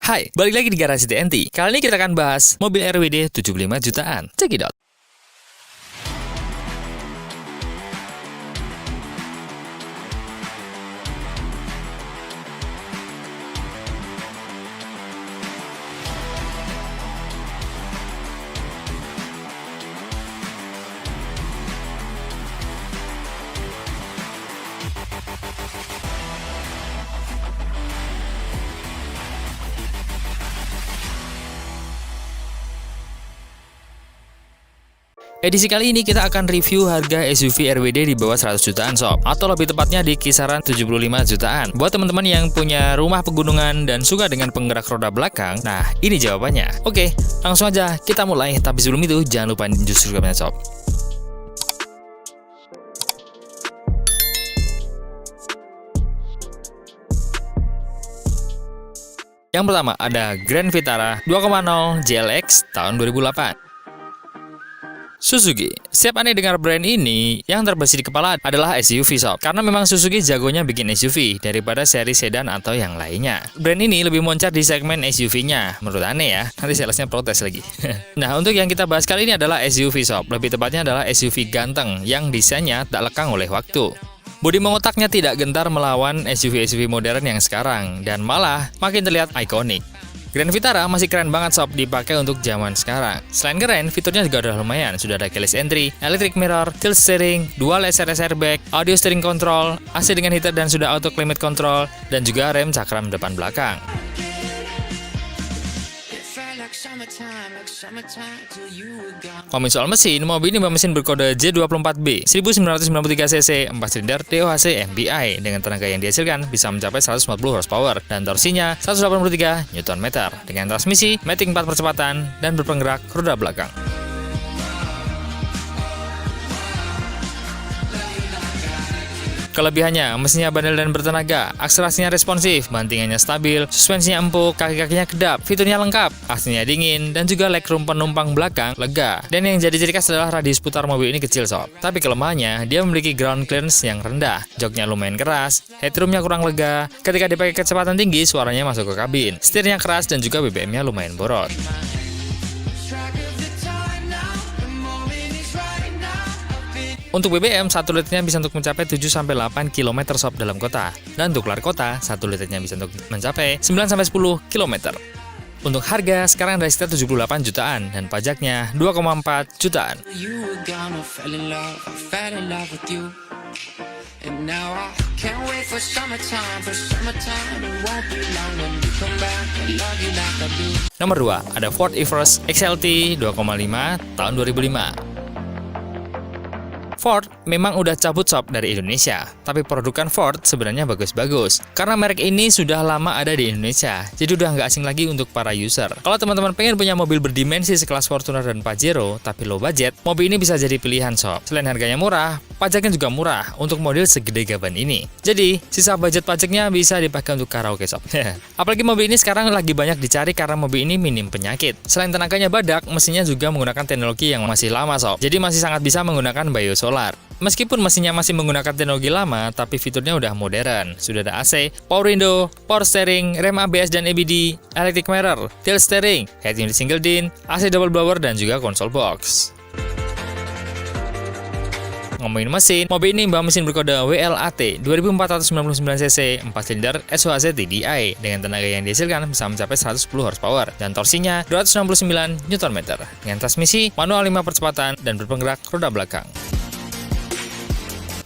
Hai, balik lagi di Garasi TNT. Kali ini kita akan bahas mobil RWD 75 jutaan. Check it out. Edisi kali ini kita akan review harga SUV RWD di bawah 100 jutaan sob, atau lebih tepatnya di kisaran 75 jutaan. Buat teman-teman yang punya rumah pegunungan dan suka dengan penggerak roda belakang, nah ini jawabannya. Oke, langsung aja kita mulai. Tapi sebelum itu jangan lupa subscribe-nya sob. Yang pertama ada Grand Vitara 2.0 GLX tahun 2008. Suzuki. Setiap aneh dengar brand ini, yang terbesit di kepala adalah SUV sob. Karena memang Suzuki jagonya bikin SUV daripada seri sedan atau yang lainnya. Brand ini lebih moncar di segmen SUV-nya, menurut aneh ya. Nanti salesnya protes lagi. Nah, untuk yang kita bahas kali ini adalah SUV sob. Lebih tepatnya adalah SUV ganteng yang desainnya tak lekang oleh waktu. Bodi mengotaknya tidak gentar melawan SUV-SUV modern yang sekarang, dan malah makin terlihat ikonik. Grand Vitara masih keren banget sob dipakai untuk zaman sekarang. Selain keren, fiturnya juga udah lumayan. Sudah ada keyless entry, electric mirror, tilt steering, dual SRS airbag, audio steering control, AC dengan heater dan sudah auto climate control, dan juga rem cakram depan belakang. Ngomongin soal mesin, mobil ini mesin berkode J24B 1993 cc 4 silinder DOHC MPI dengan tenaga yang dihasilkan bisa mencapai 140 horsepower dan torsinya 183 Nm dengan transmisi matic 4 percepatan dan berpenggerak roda belakang. Kelebihannya, mesinnya bandel dan bertenaga, akselerasinya responsif, bantingannya stabil, suspensinya empuk, kaki-kakinya kedap, fiturnya lengkap, AC-nya dingin, dan juga legroom penumpang belakang lega. Dan yang jadi ciri khas adalah radius putar mobil ini kecil sob. Tapi kelemahannya, dia memiliki ground clearance yang rendah, joknya lumayan keras, headroomnya kurang lega, ketika dipakai kecepatan tinggi, suaranya masuk ke kabin, setirnya keras dan juga BBM-nya lumayan borot. Untuk BBM, 1 liternya bisa untuk mencapai 7-8 km sob dalam kota. Dan untuk keluar kota, 1 liternya bisa untuk mencapai 9-10 km. Untuk harga, sekarang dari sekitar 78 jutaan dan pajaknya 2,4 jutaan. Nomor 2, ada Ford Everest XLT 2,5 tahun 2005. Ford memang udah cabut sob dari Indonesia, tapi produkan Ford sebenarnya bagus-bagus. Karena merek ini sudah lama ada di Indonesia, jadi udah nggak asing lagi untuk para user. Kalau teman-teman pengen punya mobil berdimensi sekelas Fortuner dan Pajero, tapi low budget, mobil ini bisa jadi pilihan sob. Selain harganya murah, pajaknya juga murah untuk model segede gaban ini. Jadi, sisa budget pajaknya bisa dipakai untuk karaoke sob. Apalagi mobil ini sekarang lagi banyak dicari karena mobil ini minim penyakit. Selain tenaganya badak, mesinnya juga menggunakan teknologi yang masih lama sob. Jadi masih sangat bisa menggunakan biosolar. Meskipun mesinnya masih menggunakan teknologi lama, tapi fiturnya udah modern. Sudah ada AC, power window, power steering, rem ABS dan ABD, electric mirror, tilt steering, head unit single din, AC double blower dan juga konsol box. Ngomongin mesin, mobil ini membawa mesin berkode WLAT 2499 cc 4 silinder SOHC TDI dengan tenaga yang dihasilkan bisa mencapai 110 horsepower dan torsinya 269 Nm dengan transmisi manual 5 percepatan dan berpenggerak roda belakang.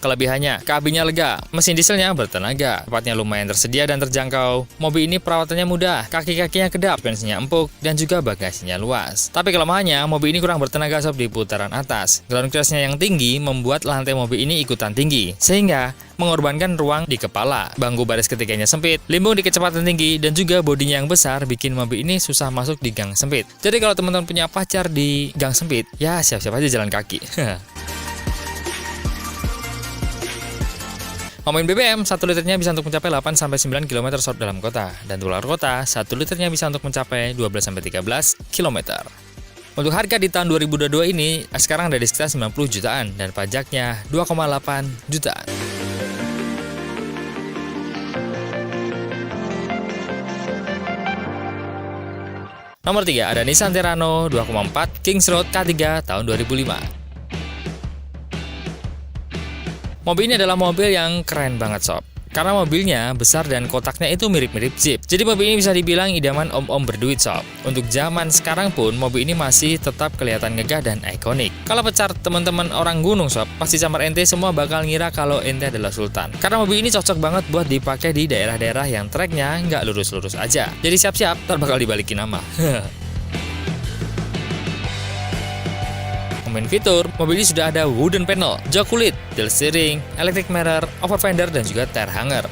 Kelebihannya, kabinnya lega, mesin dieselnya bertenaga, tempatnya lumayan tersedia dan terjangkau. Mobil ini perawatannya mudah, kaki-kakinya kedap, suspensinya empuk, dan juga bagasinya luas. Tapi kelemahannya, mobil ini kurang bertenaga sob di putaran atas. Ground clearance-nya yang tinggi membuat lantai mobil ini ikutan tinggi, sehingga mengorbankan ruang di kepala. Bangku baris ketiganya sempit, limbung di kecepatan tinggi, dan juga bodinya yang besar bikin mobil ini susah masuk di gang sempit. Jadi kalau teman-teman punya pacar di gang sempit, ya siap-siap aja jalan kaki. Ngomongin BBM, 1 liternya bisa untuk mencapai 8-9 km sob dalam kota. Dan untuk luar kota, 1 liternya bisa untuk mencapai 12-13 km. Untuk harga di tahun 2022 ini, sekarang ada di sekitar 90 jutaan dan pajaknya 2,8 jutaan. Nomor 3 ada Nissan Terrano 2,4 Kings Road K3 tahun 2005. Mobil ini adalah mobil yang keren banget sob, karena mobilnya besar dan kotaknya itu mirip-mirip Jeep. Jadi mobil ini bisa dibilang idaman om-om berduit sob. Untuk zaman sekarang pun mobil ini masih tetap kelihatan megah dan ikonik. Kalau pecar teman-teman orang gunung sob, pasti samar ente semua bakal ngira kalau ente adalah sultan. Karena mobil ini cocok banget buat dipakai di daerah-daerah yang treknya nggak lurus-lurus aja. Jadi siap-siap, ntar bakal dibalikin nama. Ngomongin fitur, mobil ini sudah ada wooden panel, jok kulit, tilt steering, electric mirror, over fender, dan juga tire hanger.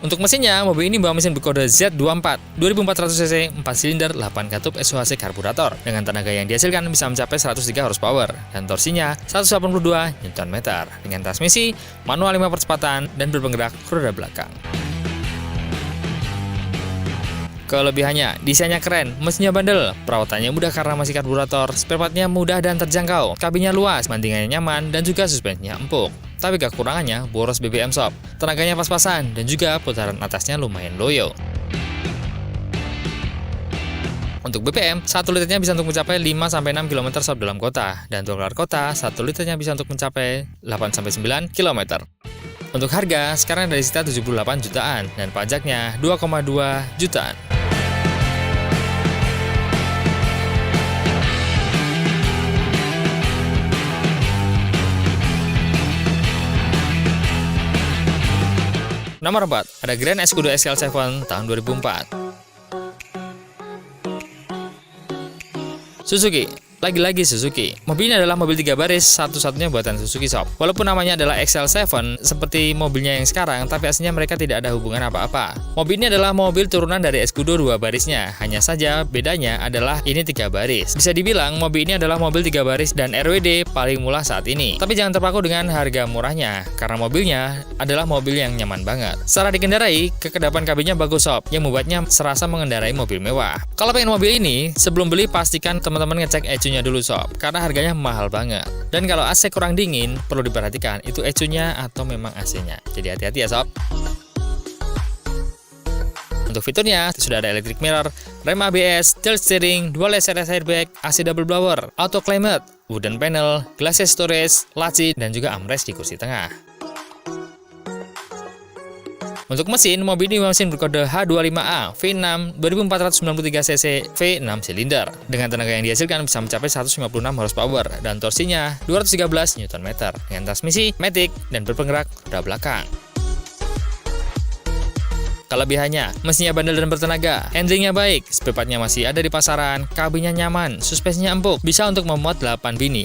Untuk mesinnya, mobil ini bawa mesin berkode Z24 2400 cc 4 silinder 8 katup SOHC karburator dengan tenaga yang dihasilkan bisa mencapai 103 horsepower dan torsinya 182 Nm dengan transmisi manual 5 percepatan dan berpenggerak roda belakang. Kelebihannya, desainnya keren, mesinnya bandel, perawatannya mudah karena masih karburator, spare partnya mudah dan terjangkau, kabinnya luas, bandingannya nyaman, dan juga suspensinya empuk. Tapi kekurangannya, boros BBM sob, tenaganya pas-pasan, dan juga putaran atasnya lumayan loyo. Untuk BBM, 1 liternya bisa untuk mencapai 5-6 km sob dalam kota, dan untuk luar kota, 1 liternya bisa untuk mencapai 8-9 km. Untuk harga, sekarang dari sekitar 78 jutaan, dan pajaknya 2,2 jutaan. Nomor 4, ada Grand Escudo SL7 tahun 2004. Suzuki. Lagi-lagi Suzuki. Mobil ini adalah mobil 3 baris satu-satunya buatan Suzuki sob. Walaupun namanya adalah XL7 seperti mobilnya yang sekarang, tapi aslinya mereka tidak ada hubungan apa-apa. Mobil ini adalah mobil turunan dari Escudo 2 barisnya. Hanya saja bedanya adalah ini 3 baris. Bisa dibilang mobil ini adalah mobil 3 baris dan RWD paling murah saat ini. Tapi jangan terpaku dengan harga murahnya, karena mobilnya adalah mobil yang nyaman banget. Secara dikendarai, kekedapan kabinnya bagus sob, yang membuatnya serasa mengendarai mobil mewah. Kalau pengen mobil ini, sebelum beli pastikan teman-teman ngecek ECU-nya dulu sob, karena harganya mahal banget. Dan kalau AC kurang dingin, perlu diperhatikan itu ECU-nya atau memang AC-nya. Jadi hati-hati ya sob. Untuk fiturnya, sudah ada electric mirror, rem ABS, tilt steering, dual SRS airbag, AC double blower, auto climate, wooden panel, glass storage, laci, dan juga armrest di kursi tengah. Untuk mesin, mobil ini mesin berkode H25A V6 2493 cc V6 silinder. Dengan tenaga yang dihasilkan bisa mencapai 156 horsepower dan torsinya 213 Nm dengan transmisi matic dan berpenggerak roda belakang. Kelebihannya, mesinnya bandel dan bertenaga, handlingnya baik, spare partnya masih ada di pasaran, kabinnya nyaman, suspensinya empuk, bisa untuk memuat 8 bini.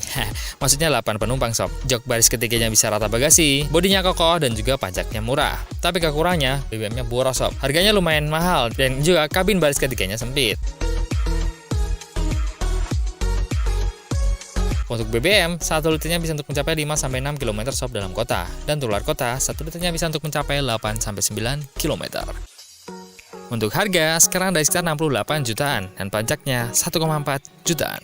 Maksudnya 8 penumpang sob. Jok baris ketiganya bisa rata bagasi, bodinya kokoh dan juga pajaknya murah. Tapi kekurangannya, BBM-nya boros sob. Harganya lumayan mahal dan juga kabin baris ketiganya sempit. Untuk BBM, 1 liternya bisa untuk mencapai 5-6 km sob dalam kota. Dan untuk luar kota, 1 liternya bisa untuk mencapai 8-9 km. Untuk harga, sekarang dari sekitar 68 jutaan dan pajaknya 1,4 jutaan.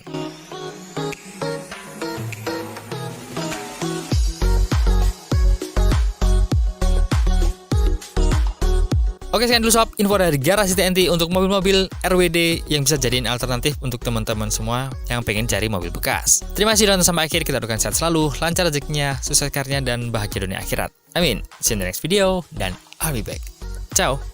Oke, sekian dulu sob info dari Garasi TNT untuk mobil-mobil RWD yang bisa jadiin alternatif untuk teman-teman semua yang pengen cari mobil bekas. Terima kasih sudah nonton sampai akhir. Kita doakan sehat selalu, lancar rezekinya, sukses karirnya, dan bahagia dunia akhirat. Amin. See you in the next video dan I'll be back. Ciao.